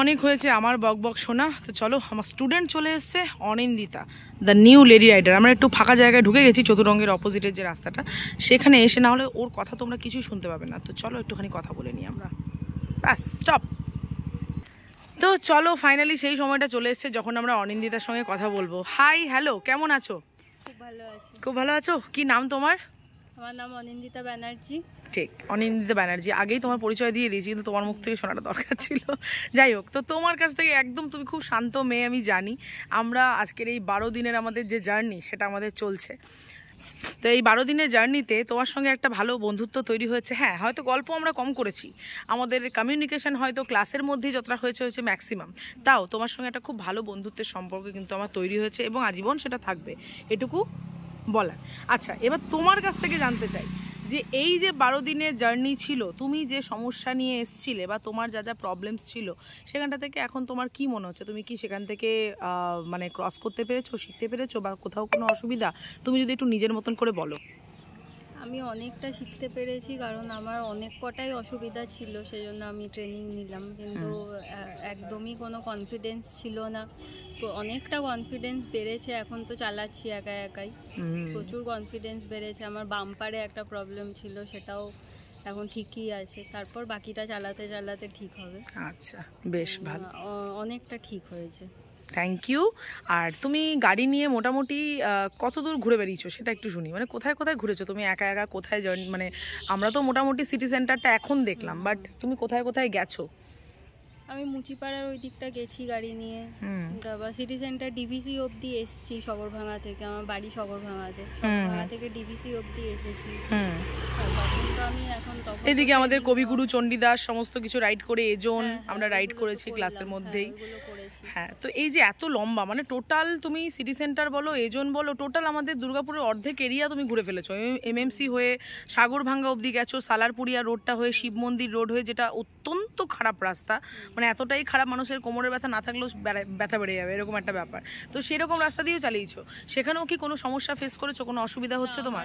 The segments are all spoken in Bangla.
অনেক হয়েছে আমার বক বক শোনা। তো চলো, আমার স্টুডেন্ট চলে এসছে, Anindita, the new lady rider. আমরা একটু ফাঁকা জায়গায় ঢুকে গেছি, চতুরঙ্গের অপোজিটের যে রাস্তাটা, সেখানে এসে না হলে ওর কথা তোমরা কিছুই শুনতে পাবে না। তো চলো একটুখানি কথা বলে নিই আমরা, ব্যাস স্টপ। তো চলো, ফাইনালি সেই সময়টা চলে এসছে যখন আমরা অনিন্দিতার সঙ্গে কথা বলবো। হাই, হ্যালো, কেমন আছো? খুব ভালো আছি। খুব ভালো আছো? কি নাম তোমার? আমার নাম অনিন্দিতা ব্যানার্জি। ঠিক, অনিন্দিতা ব্যানার্জি। আগেই তোমার পরিচয় দিয়ে দিয়েছি, কিন্তু তোমার মুখ থেকে শোনাটা দরকার ছিল। যাই হোক, তো তোমার কাছ থেকে একদম, তুমি খুব শান্ত মেয়ে আমি জানি। আমরা আজকের এই 12 দিনের আমাদের যে জার্নি, সেটা আমাদের চলছে। তো এই 12 দিনের জার্নিতে তোমার সঙ্গে একটা ভালো বন্ধুত্ব তৈরি হয়েছে। হ্যাঁ, হয়তো গল্প আমরা কম করেছি, আমাদের কমিউনিকেশন হয়তো ক্লাসের মধ্যেই যতটা হয়েছে ম্যাক্সিমাম, তাও তোমার সঙ্গে একটা খুব ভালো বন্ধুত্বের সম্পর্ক কিন্তু আমার তৈরি হয়েছে এবং আজীবন সেটা থাকবে, এটুকু বলার। আচ্ছা, এবার তোমার কাছ থেকে জানতে চাই যে এই যে 12 দিনের জার্নি ছিল, তুমি যে সমস্যা নিয়ে এসছিলে বা তোমার যা যা প্রবলেমস ছিল, সেখানটা থেকে এখন তোমার কি মনে হচ্ছে? তুমি কি সেখান থেকে মানে ক্রস করতে পেরেছো, শিখতে পেরেছো, বা কোথাও কোনো অসুবিধা? তুমি যদি একটু নিজের মতন করে বলো। আমি অনেকটা শিখতে পেরেছি, কারণ আমার অনেক কটাই অসুবিধা ছিল, সেই জন্য আমি ট্রেনিং নিলাম। কিন্তু একদমই কোনো কনফিডেন্স ছিল না। অনেকটা কনফিডেন্স বেড়েছে, এখন তো চালাচ্ছি একা একাই। প্রচুর কনফিডেন্স বেড়েছে। আমার বাম্পারে একটা প্রবলেম ছিল, সেটাও এখন ঠিকই আছে। তারপর বাকিটা চালাতে চালাতে ঠিক হবে। আচ্ছা, বেশ ভালো, অনেকটা ঠিক হয়েছে। Thank you. আর তুমি গাড়ি নিয়ে মোটামুটি কত দূর ঘুরে বেরিয়েছো সেটা একটু শুনি। মানে কোথায় কোথায় ঘুরেছো তুমি একা একা? কোথায় জার্নি, মানে আমরা তো মোটামুটি সিটি সেন্টারটা এখন দেখলাম, বাট তুমি কোথায় কোথায় গেছো? আমি মুচিপাড়ার ওই দিকটা গেছি গাড়ি নিয়ে, তারপর সিটি সেন্টার ডিভিসি অবধি এসেছি সগরভাঙা থেকে। আমার বাড়ি সগরভাঙাতে, সগরভাঙা থেকে ডিভিসি অবধি এসেছি। এদিকে আমাদের কবিগুরু চণ্ডীদাস সমস্ত কিছু রাইড করে, এজন আমরা রাইড করেছি ক্লাসের মধ্যেই। হ্যাঁ, তো এই যে এত লম্বা, মানে টোটাল তুমি সিটি সেন্টার বলো, এজন বলো, টোটাল আমাদের দুর্গাপুরের অর্ধেক এরিয়া তুমি ঘুরে ফেলেছো। এমএমসি হয়ে সাগরভাঙ্গা অবধি গেছো, সালারপুরিয়া রোডটা হয়ে শিব মন্দির রোড হয়ে, যেটা অত্যন্ত খারাপ রাস্তা, মানে এতটাই খারাপ মানুষের কোমরের ব্যথা না থাকলেও ব্যথা বেড়ে যাবে, এরকম একটা ব্যাপার। তো সেরকম রাস্তা দিয়েও চালিয়েছো। সেখানেও কি কোনো সমস্যা ফেস করেছো? কোনো অসুবিধা হচ্ছে তোমার?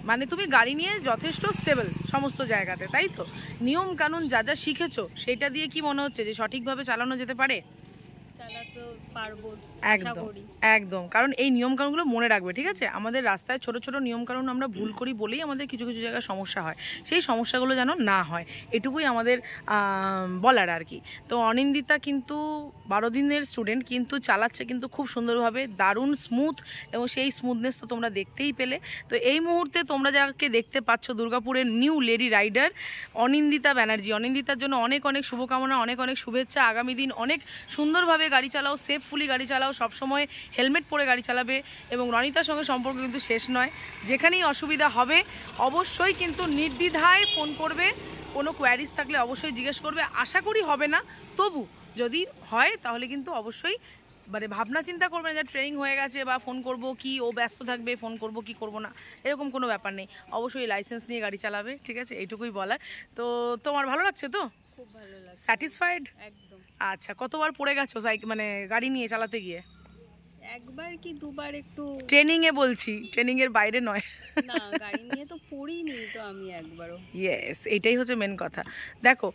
মানে তুমি গাড়ি নিয়ে যথেষ্ট স্টেবল সমস্ত জায়গাতে, তাই তো? নিয়ম কানুন যা যা শিখেছো, সেটা দিয়ে কি মনে হচ্ছে যে সঠিকভাবে চালানো যেতে পারে? একদম একদম, কারণ এই নিয়মকানুনগুলো মনে রাখবে, ঠিক আছে? আমাদের রাস্তায় ছোট ছোট নিয়মকানুন আমরা ভুল করি বলেই আমাদের কিছু কিছু জায়গায় সমস্যা হয়। সেই সমস্যাগুলো যেন না হয়, এটুকুই আমাদের বলার আর কি। তো অনিন্দিতা কিন্তু 12 দিনের স্টুডেন্ট, কিন্তু চালাচ্ছে কিন্তু খুব সুন্দরভাবে, দারুণ স্মুথ, এবং সেই স্মুথনেস তো তোমরা দেখতেই পেলে। তো এই মুহূর্তে তোমরা যাকে দেখতে পাচ্ছ, দুর্গাপুরের new lady rider Anindita Banerjee. অনিন্দিতার জন্য অনেক অনেক শুভকামনা, অনেক অনেক শুভেচ্ছা। আগামী দিন অনেক সুন্দরভাবে গাড়ি চালাও, সেফফুলি গাড়ি চালাও, সবসময় হেলমেট পরে গাড়ি চালাবে। এবং রনিতার সঙ্গে সম্পর্ক কিন্তু শেষ নয়, যেখানেই অসুবিধা হবে অবশ্যই কিন্তু নির্দ্বিধায় ফোন করবে, কোনো কোয়ারিজ থাকলে অবশ্যই জিজ্ঞেস করবে। আশা করি হবে না, তবু যদি হয় তাহলে কিন্তু অবশ্যই মানে ভাবনা চিন্তা করবে না যে ট্রেনিং হয়ে গেছে বা ফোন করব কি, ও ব্যস্ত থাকবে, ফোন করব কি করব না, এরকম কোনো ব্যাপার নেই। অবশ্যই লাইসেন্স নিয়ে গাড়ি চালাবে, ঠিক আছে? এইটুকুই বলার। তো তোমার ভালো লাগছে তো? খুব ভালো লাগছে, স্যাটিসফাইড? একদম। আচ্ছা, কতবার পড়ে গেছো মানে গাড়ি নিয়ে চালাতে গিয়ে? একবার কি দুবার, একটু ট্রেনিং এ বলছি, ট্রেনিং এর বাইরে নয়। না, গাড়ি নিয়ে তো পড়িনি তো আমি একবারও। ইয়েস, এটাই হচ্ছে মেন কথা। দেখো,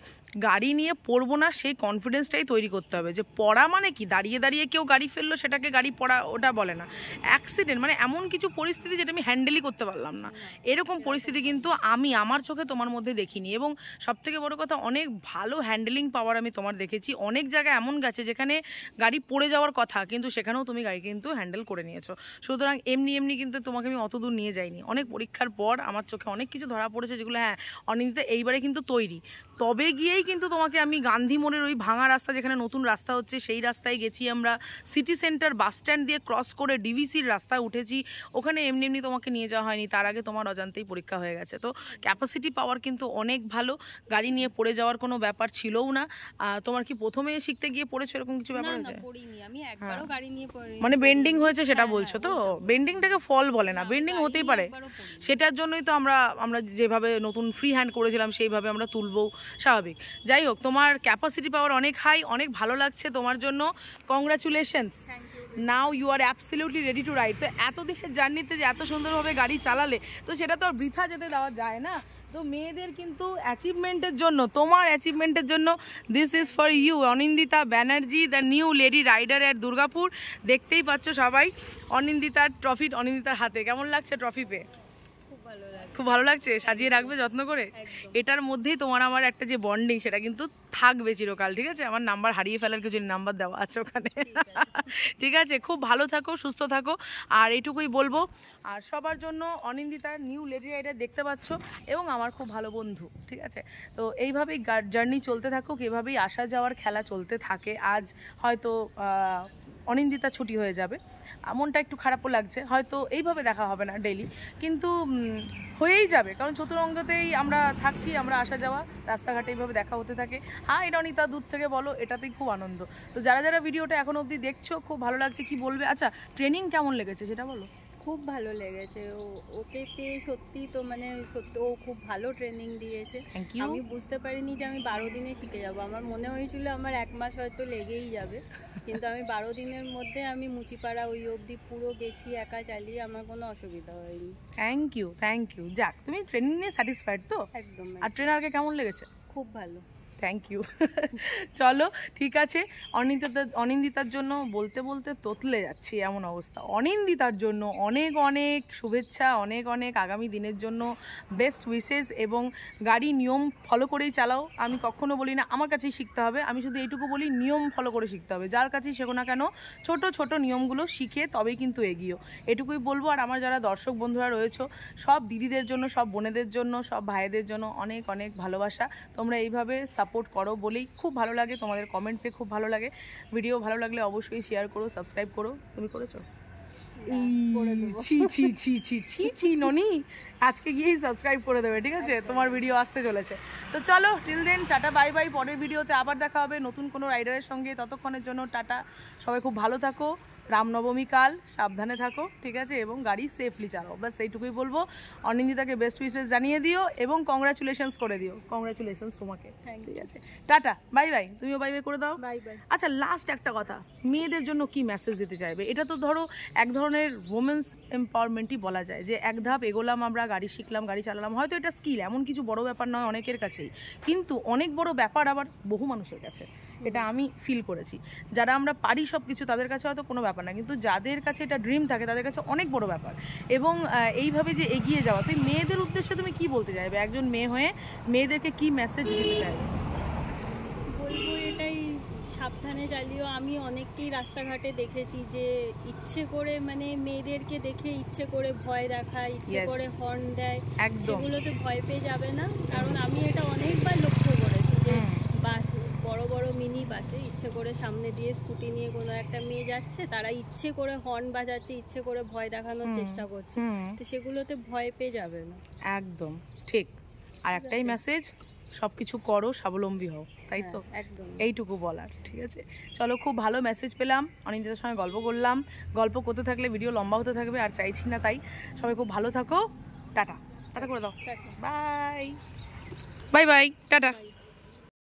গাড়ি নিয়ে পড়বো না সেই কনফিডেন্সটাই তৈরি করতে হবে। যে পড়া মানে কি, দাঁড়িয়ে দাঁড়িয়ে কেউ গাড়ি ফেললো সেটাকে গাড়ি পড়া, ওটা বলে না। অ্যাক্সিডেন্ট মানে এমন কিছু পরিস্থিতি যেটা আমি হ্যান্ডেলই করতে পারলাম না, এরকম পরিস্থিতি কিন্তু আমি আমার চোখে তোমার মধ্যে দেখিনি। এবং সবথেকে বড় কথা, অনেক ভালো হ্যান্ডেলিং পাওয়ার আমি তোমার দেখেছি। অনেক জায়গায় এমন গেছে যেখানে গাড়ি পড়ে যাওয়ার কথা, কিন্তু সেখানেও তুমি গাড়ি কিন্তু হ্যান্ডেল করে নিয়েছো। সুতরাং এমনি এমনি কিন্তু তোমাকে আমি অত দূর নিয়ে যাইনি। অনেক পরীক্ষার পর আমার চোখে অনেক কিছু ধরা পড়েছে, যেগুলো হ্যাঁ অনিন্দিতা এইবারে কিন্তু তৈরি। তবে গিয়েই কিন্তু তোমাকে আমি গান্ধী মোড়ের ওই ভাঙা রাস্তা, যেখানে নতুন রাস্তা হচ্ছে, সেই রাস্তায় গেছি আমরা। সিটি সেন্টার বাস স্ট্যান্ড দিয়ে ক্রস করে ডিভিসির রাস্তায় উঠেছি। ওখানে এমনি এমনি তোমাকে নিয়ে যাওয়া হয়নি, তার আগে তোমার অজান্তেই পরীক্ষা হয়ে গেছে। তো ক্যাপাসিটি পাওয়ার কিন্তু অনেক ভালো, গাড়ি নিয়ে পড়ে যাওয়ার কোনো ব্যাপার ছিলও না। তোমার কি প্রথমে শিখতে গিয়ে পড়েছো এরকম কিছু ব্যাপার হয়েছে? মানে বেন্ডিং হয়েছে সেটা বলছো তো? বেন্ডিংটাকে ফল বলে না, বেন্ডিং হতেই পারে। সেটার জন্যই তো আমরা যেভাবে নতুন ফ্রি হ্যান্ড করেছিলাম সেইভাবে আমরা তুলবো, স্বাভাবিক। যাই হোক, তোমার ক্যাপাসিটি পাওয়ার অনেক হাই, অনেক ভালো লাগছে তোমার জন্য। Congratulations, now you are absolutely ready to ride. তো এতদিনের জার্নিতে যে এত সুন্দরভাবে গাড়ি চালালে, তো সেটা তো আর বৃথা যেতে দেওয়া যায় না। তো মেয়েদের কিন্তু অ্যাচিভমেন্টের জন্য, তোমার অ্যাচিভমেন্টের জন্য this is for you Anindita Banerjee, the new lady rider at Durgapur. দেখতেই পাচ্ছ সবাই অনিন্দিতার ট্রফি অনিন্দিতার হাতে। কেমন লাগছে ট্রফি পেয়ে? খুব ভালো লাগছে। সাজিয়ে রাখবে যত্ন করে। এটার মধ্যেই তোমার আমার একটা যে বন্ডিং সেটা কিন্তু থাকবে চিরকাল, ঠিক আছে? আমার নাম্বার হারিয়ে ফেলার কিছু নাম্বার দেওয়া আছে ওখানে। ঠিক আছে, খুব ভালো থাকো, সুস্থ থাকো, আর এইটুকুই বলবো। আর সবার জন্য অনিন্দিতার নিউ লেডি রাইডার দেখতে পাচ্ছ, এবং আমার খুব ভালো বন্ধু, ঠিক আছে? তো এইভাবেই জার্নি চলতে থাকুক, এভাবেই আসা যাওয়ার খেলা চলতে থাকে। আজ হয়তো অনিন্দিতা ছুটি হয়ে যাবে, মনটা একটু খারাপও লাগছে, হয়তো এইভাবে দেখা হবে না ডেইলি, কিন্তু হয়েই যাবে, কারণ চতুরঙ্গতেই আমরা থাকছি, আমরা আসা যাওয়া রাস্তাঘাটে এইভাবে দেখা হতে থাকে। হ্যাঁ, এটা অনিতা দূর থেকে বলো, এটাতেই খুব আনন্দ। তো যারা যারা ভিডিওটা এখনো অবধি দেখছো, খুব ভালো লাগছে, কি বলবে? আচ্ছা, ট্রেনিং কেমন লেগেছে সেটা বলো। খুব ভালো লেগেছে, ওকে পেয়ে সত্যি তো মানে সত্যি ও খুব ভালো ট্রেনিং দিয়েছে। আমি বুঝতে পারিনি যে আমি 12 দিনে শিখে যাব। আমার মনে হয়েছিল আমার 1 মাস হয়তো লেগেই যাবে, কিন্তু আমি 12 দিনের মধ্যে আমি মুচিপাড়া ওই অবধি পুরো গেছি, একা চালিয়ে, আমার কোনো অসুবিধা হয়নি। Thank you, thank you. যাক, তুমি ট্রেনিং নিয়ে স্যাটিসফাইড তো? একদম। আর ট্রেনারকে কেমন লেগেছে? খুব ভালো। Thank you. চলো ঠিক আছে, অনিন্দিতার জন্য বলতে বলতে তোতলে যাচ্ছি, এমন অবস্থা। অনিন্দিতার জন্য অনেক অনেক শুভেচ্ছা, অনেক অনেক আগামী দিনের জন্য বেস্ট উইশেস, এবং গাড়ি নিয়ম ফলো করেই চালাও। আমি কখনো বলি না আমার কাছেই শিখতে হবে, আমি শুধু এইটুকু বলি নিয়ম ফলো করে শিখতে হবে। যার কাছেই শেখো না কেন, ছোট ছোট নিয়মগুলো শিখে তবেই কিন্তু এগিয়েও, এটুকুই বলবো। আর আমার যারা দর্শক বন্ধুরা রয়েছে, সব দিদিদের জন্য, সব বোনেদের জন্য, সব ভাইদের জন্য অনেক অনেক ভালোবাসা। তোমরা এইভাবে সাপোর্ট করো বলেই খুব ভালো লাগে, তোমাদের কমেন্ট পেয়ে খুব ভালো লাগে। ভিডিও ভালো লাগলে অবশ্যই শেয়ার করো, সাবস্ক্রাইব করো। তুমি করেছো? ছি ছি ছি ছি ছি ছি ননি, আজকে গিয়েই সাবস্ক্রাইব করে দেবে, ঠিক আছে? তোমার ভিডিও আসতে চলেছে। তো চলো, till then tata bye bye. পরের ভিডিওতে আবার দেখা হবে নতুন কোনো রাইডারের সঙ্গে। ততক্ষণের জন্য টাটা, সবাই খুব ভালো থাকো। রামনবমী কাল, সাবধানে থাকো, ঠিক আছে? এবং গাড়ি সেফলি চালাও, ব্যাস এইটুকুই বলবো। অনিন্দিতাকে বেস্ট উইশেস জানিয়ে দিও এবং কংগ্রাচুলেশনস করে দিও। কংগ্রাচুলেশনস তোমাকে, ঠিক আছে? Tata bye by. তুমিও বাই বাই করে দাও। Bye bye. আচ্ছা, লাস্ট একটা কথা, মেয়েদের জন্য কি মেসেজ দিতে চাইবে? এটা তো ধরো এক ধরনের ওমেন্স এম্পাওয়ারমেন্টই বলা যায়, যে এক ধাপ এগোলাম, আমরা গাড়ি শিখলাম, গাড়ি চালালাম, হয়তো এটা স্কিল, এমন কিছু বড় ব্যাপার নয় অনেকের কাছেই, কিন্তু অনেক বড় ব্যাপার আবার বহু মানুষের কাছে। এটা আমি ফিল করেছি। যারা আমরা পারি সব কিছু, তাদের কাছে হয়তো কোনো ব্যাপার না, কিন্তু যাদের কাছে এটা ড্রিম থাকে তাদের কাছে অনেক বড় ব্যাপার। এবং এইভাবে যে এগিয়ে যাওয়া, তুই মেয়েদের উদ্দেশ্যে তুমি কি বলতে চাইবে? একজন মেয়ে হয়ে মেয়েদেরকে কি মেসেজ দিতে চাইবে? বলবো এটাই, সাবধানে চালিও। আমি অনেককেই রাস্তাঘাটে দেখেছি যে ইচ্ছে করে, মানে মেয়েদেরকে দেখে ইচ্ছে করে ভয় দেখায়, ইচ্ছে করে হর্ন দেয়, সেগুলোতে ভয় পেয়ে যাবে না। কারণ আমি এটা অনেকবার লক্ষ্য করেছি যে বাস, বড় বড় মিনি বাসে ইচ্ছে করে সামনে দিয়ে স্কুটি নিয়ে কোনো একটা মেয়ে যাচ্ছে, তারা ইচ্ছে করে হর্ন বাজাচ্ছে, ইচ্ছে করে ভয় দেখানোর চেষ্টা করছে, তো সেগুলোতে ভয় পেয়ে যাবে না। একদম ঠিক। আর একটাই মেসেজ, সব কিছু করো, স্বাবলম্বী হও, তাই তো? একদম, এইটুকু বলার, ঠিক আছে? চলো, খুব ভালো মেসেজ পেলাম, অনিন্দিতার সঙ্গে গল্প করলাম। গল্প করতে থাকলে ভিডিও লম্বা হতে থাকবে, আর চাইছি না তাই। সবাই খুব ভালো থাকো। টাটা, টাটা করে দাও। Bye bye bye, tata.